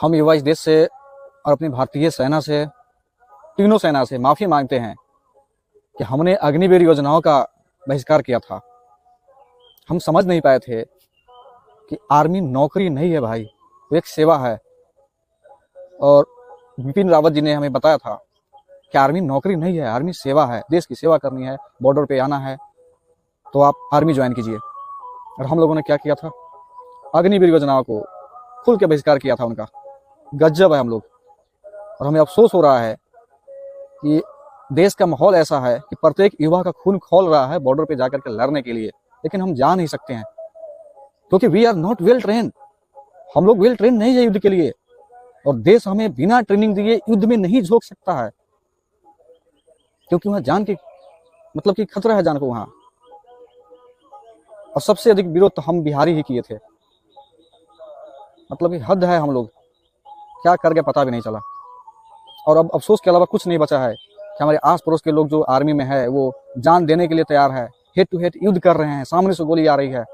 हम युवा इस देश से और अपनी भारतीय सेना से, तीनों सेना से माफी मांगते हैं कि हमने अग्निवीर योजनाओं का बहिष्कार किया था। हम समझ नहीं पाए थे कि आर्मी नौकरी नहीं है भाई, वो एक सेवा है। और बिपिन रावत जी ने हमें बताया था कि आर्मी नौकरी नहीं है, आर्मी सेवा है। देश की सेवा करनी है, बॉर्डर पे आना है तो आप आर्मी ज्वाइन कीजिए। और हम लोगों ने क्या किया था, अग्निवीर योजनाओं को खुल के बहिष्कार किया था उनका। गजब है हम लोग। और हमें अफसोस हो रहा है कि देश का माहौल ऐसा है कि प्रत्येक युवा का खून खौल रहा है बॉर्डर पे जाकर के लड़ने के लिए, लेकिन हम जा नहीं सकते हैं क्योंकि we are not well train. हम लोग वेल ट्रेन नहीं है युद्ध के लिए, और देश हमें बिना ट्रेनिंग दिए युद्ध में नहीं झोंक सकता है, क्योंकि वहां जान की मतलब कि खतरा है जान को वहां। और सबसे अधिक विरोध तो हम बिहारी ही किए थे। मतलब कि हद है, हम लोग क्या कर गए पता भी नहीं चला। और अब अफसोस के अलावा कुछ नहीं बचा है कि हमारे आस पड़ोस के लोग जो आर्मी में है वो जान देने के लिए तैयार है, हेड टू हेड युद्ध कर रहे हैं, सामने से गोली आ रही है।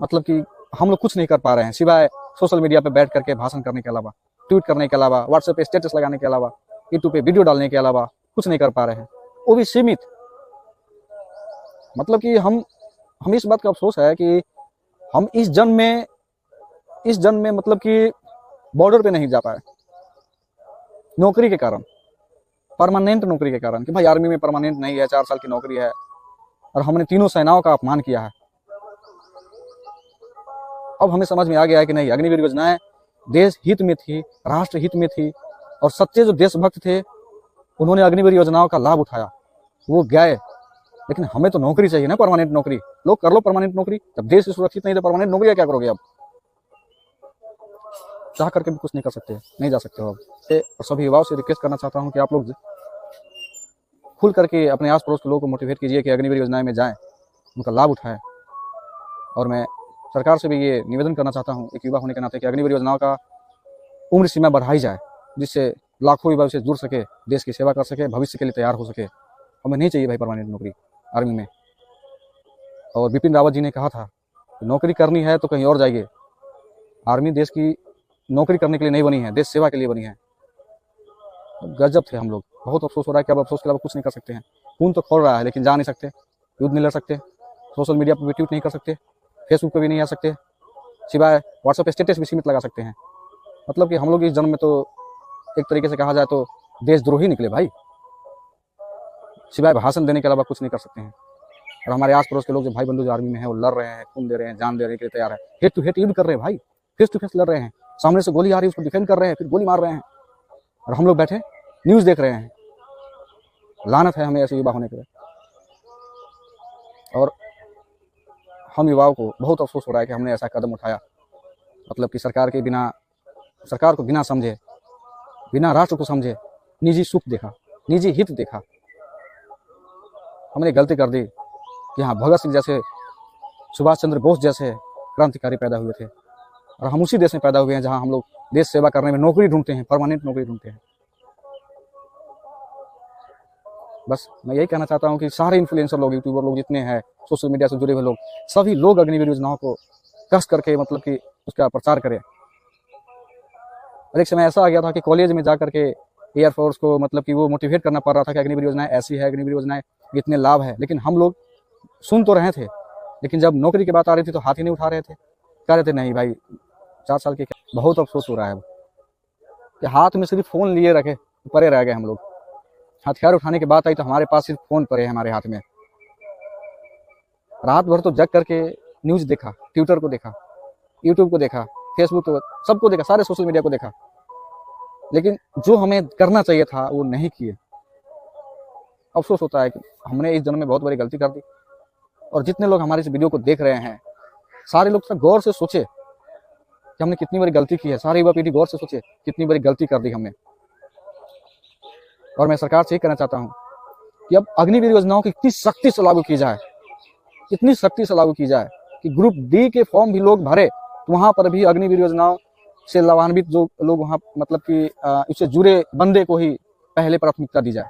मतलब कि हम लोग कुछ नहीं कर पा रहे हैं सिवाय सोशल मीडिया पे बैठ करके भाषण करने के अलावा, ट्वीट करने के अलावा, व्हाट्सएप पे स्टेटस लगाने के अलावा, यूट्यूब पे वीडियो डालने के अलावा कुछ नहीं कर पा रहे हैं, वो भी सीमित। मतलब कि हम इस बात का अफसोस है कि हम इस जन्म में मतलब कि बॉर्डर पे नहीं जा पाए, नौकरी के कारण, परमानेंट नौकरी के कारण, कि भाई आर्मी में परमानेंट नहीं है, 4 साल की नौकरी है। और हमने तीनों सेनाओं का अपमान किया है। अब हमें समझ में आ गया है कि नहीं, अग्निवीर योजनाएं देश हित में थी, राष्ट्र हित में थी, और सच्चे जो देशभक्त थे उन्होंने अग्निवीर योजनाओं का लाभ उठाया, वो गए। लेकिन हमें तो नौकरी चाहिए ना, परमानेंट नौकरी। लोग कर लो परमानेंट नौकरी, जब देश सुरक्षित नहीं तो परमानेंट नौकरी क्या करोगे? अब चाह करके भी कुछ नहीं कर सकते, नहीं जा सकते हो अब। और सभी युवाओं से रिक्वेस्ट करना चाहता हूँ कि आप लोग खुल करके अपने आस पड़ोस के लोगों को मोटिवेट कीजिए कि अग्निवीर योजनाएं में जाएं, उनका लाभ उठाएं। और मैं सरकार से भी ये निवेदन करना चाहता हूँ एक युवा होने के नाते कि अग्निवीर योजनाओं का उम्र सीमा बढ़ाई जाए, जिससे लाखों युवा से जुड़ सके, देश की सेवा कर सके, भविष्य के लिए तैयार हो सके। हमें नहीं चाहिए भाई परमानेंट नौकरी आर्मी में। और बिपिन रावत जी ने कहा था कि नौकरी करनी है तो कहीं और जाइए, आर्मी देश की नौकरी करने के लिए नहीं बनी है, देश सेवा के लिए बनी है। गजब थे हम लोग। बहुत अफसोस हो रहा है कि अब अफसोस के अलावा कुछ नहीं कर सकते हैं। खून तो खोल रहा है लेकिन जा नहीं सकते, युद्ध नहीं लड़ सकते, सोशल मीडिया पर भी ट्वीट नहीं कर सकते, फेसबुक पर भी नहीं आ सकते, सिवाय व्हाट्सएप स्टेटस भी सीमित लगा सकते हैं। मतलब कि हम लोग इस जन्म में तो एक तरीके से कहा जाए तो देशद्रोही निकले भाई, सिवाय भाषण देने के अलावा कुछ नहीं कर सकते हैं। और हमारे आस पड़ोस के लोग जो भाई बंधु जो आर्मी में है वो लड़ रहे हैं, खून दे रहे हैं, जान देने के लिए तैयार है, हेड टू हेड युद्ध कर रहे हैं भाई, फेस टू फेस लड़ रहे हैं, सामने से गोली आ रही है उसको डिफेंड कर रहे हैं, फिर गोली मार रहे हैं, और हम लोग बैठे न्यूज देख रहे हैं। लानत है हमें ऐसे युवा होने के लिए। और हम युवाओं को बहुत अफसोस हो रहा है कि हमने ऐसा कदम उठाया, मतलब कि सरकार को बिना समझे, बिना राष्ट्र को समझे, निजी सुख देखा, निजी हित देखा। हमने गलती कर दी कि हाँ, भगत सिंह जैसे, सुभाष चंद्र बोस जैसे क्रांतिकारी पैदा हुए थे, और हम उसी देश में पैदा हुए हैं जहां हम लोग देश सेवा करने में नौकरी ढूंढते हैं, परमानेंट नौकरी ढूंढते हैं। बस मैं यही कहना चाहता हूं कि सारे इन्फ्लुएंसर लोग, यूट्यूबर लोग जितने हैं, सोशल मीडिया से जुड़े हुए लोग, सभी लोग अग्निवीर योजनाओं को कस करके मतलब कि उसका प्रचार करें। और एक समय ऐसा आ गया था कि कॉलेज में जाकर के एयरफोर्स को मतलब कि वो मोटिवेट करना पड़ रहा था कि अग्निवीर योजनाएं ऐसी है, अग्निवीर योजनाएं इतने लाभ है, लेकिन हम लोग सुन तो रहे थे, लेकिन जब नौकरी की बात आ रही थी तो हाथ ही नहीं उठा रहे थे, कह रहे थे नहीं भाई 4 साल के। बहुत अफसोस हो रहा है कि हाथ में सिर्फ फोन लिए रखे परे रह गए हम लोग। हथियार उठाने की बात आई तो हमारे पास सिर्फ फोन पड़े हैं हमारे हाथ में। रात भर तो जग करके न्यूज देखा, ट्विटर को देखा, यूट्यूब को देखा, फेसबुक को, सबको देखा, सारे सोशल मीडिया को देखा, लेकिन जो हमें करना चाहिए था वो नहीं किए। अफसोस होता है कि हमने इस जन्म में बहुत बड़ी गलती कर दी। और जितने लोग हमारे इस वीडियो को देख रहे हैं, सारे लोग सब गौर से सोचे कि हमने कितनी बड़ी गलती की है। सारी युवा पीढ़ी गौर से सोचे कितनी बड़ी गलती कर दी हमने। और मैं सरकार से ये कहना चाहता हूँ कि अब अग्निवीर योजनाओं की इतनी सख्ती से लागू की जाए, इतनी सख्ती से लागू की जाए कि ग्रुप डी के फॉर्म भी लोग भरे तो वहां पर भी अग्निवीर योजनाओं से लाभान्वित जो लोग वहां मतलब कि उससे जुड़े बंदे को ही पहले प्राथमिकता दी जाए।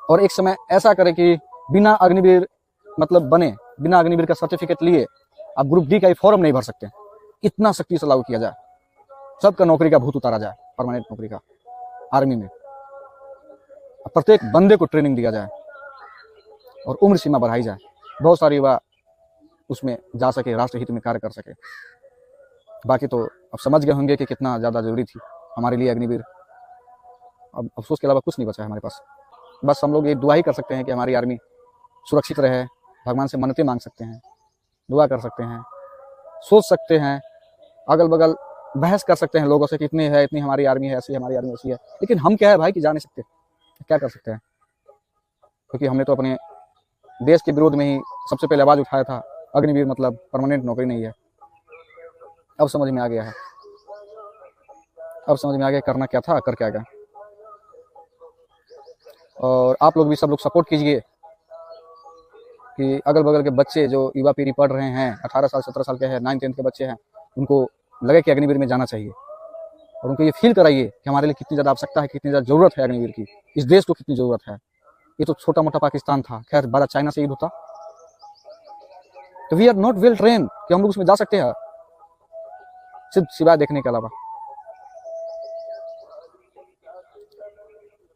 और एक समय ऐसा करे कि बिना अग्निवीर मतलब बने, बिना अग्निवीर का सर्टिफिकेट लिए आप ग्रुप डी का ही फॉर्म नहीं भर सकते। इतना सख्ती से लागू किया जाए। सबका नौकरी का भूत उतारा जाए, परमानेंट नौकरी का आर्मी में। प्रत्येक बंदे को ट्रेनिंग दिया जाए और उम्र सीमा बढ़ाई जाए, बहुत सारे युवा उसमें जा सके, राष्ट्र हित में कार्य कर सके। बाकी तो अब समझ गए होंगे कि कितना ज़्यादा जरूरी थी हमारे लिए अग्निवीर। अब अफसोस के अलावा कुछ नहीं बचा है हमारे पास। बस हम लोग ये दुआ ही कर सकते हैं कि हमारी आर्मी सुरक्षित रहे, भगवान से मन्नतें मांग सकते हैं, दुआ कर सकते हैं, सोच सकते हैं, अगल बगल बहस कर सकते हैं लोगों से कि इतनी है, इतनी हमारी आर्मी है, ऐसी हमारी आर्मी ऐसी है। लेकिन हम क्या है भाई कि जा नहीं सकते, क्या कर सकते हैं? क्योंकि हमने तो अपने देश के विरोध में ही सबसे पहले आवाज उठाया था, अग्निवीर मतलब परमानेंट नौकरी नहीं है। अब समझ में आ गया है, अब समझ में आ गया करना क्या था, कर क्या गया। और आप लोग भी सब लोग सपोर्ट कीजिए कि अगल बगल के बच्चे जो युवा पीढ़ी पढ़ रहे हैं, 18 साल 17 साल के हैं, 9th 10th के बच्चे हैं, उनको लगे कि अग्निवीर में जाना चाहिए और उनको ये फील कराइए कि हमारे लिए कितनी ज़्यादा आवश्यकता है, कितनी ज़्यादा ज़रूरत है अग्निवीर की, इस देश को कितनी ज़रूरत है। ये तो छोटा मोटा पाकिस्तान था, खैर भारत चाइना से युद्ध होता तो we are not well train कि हम लोग उसमें जा सकते हैं सिर्फ सिवाय देखने के अलावा।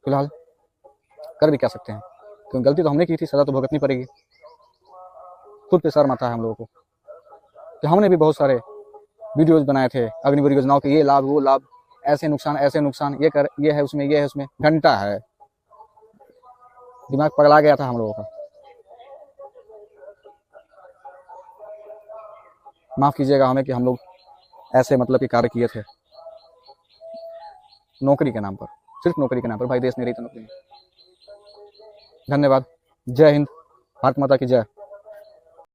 फिलहाल कर भी क्या सकते हैं, क्योंकि गलती तो हमने की थी, सजा तो भुगतनी पड़ेगी। खुद पे शर्म आता है हम लोगों को कि हमने भी बहुत सारे वीडियोज बनाए थे अग्निवीर योजनाओं के, ये लाभ वो लाभ, ऐसे नुकसान ऐसे नुकसान, ये कर ये है उसमें, ये है उसमें, घंटा है, दिमाग पगला गया था हम लोगों का। माफ कीजिएगा हमें कि हम लोग ऐसे मतलब कि कार्य किए थे नौकरी के नाम पर, सिर्फ नौकरी के नाम पर। भाई देश नहीं रही तो नौकरी नहीं। धन्यवाद। जय हिंद, भारत माता की जय।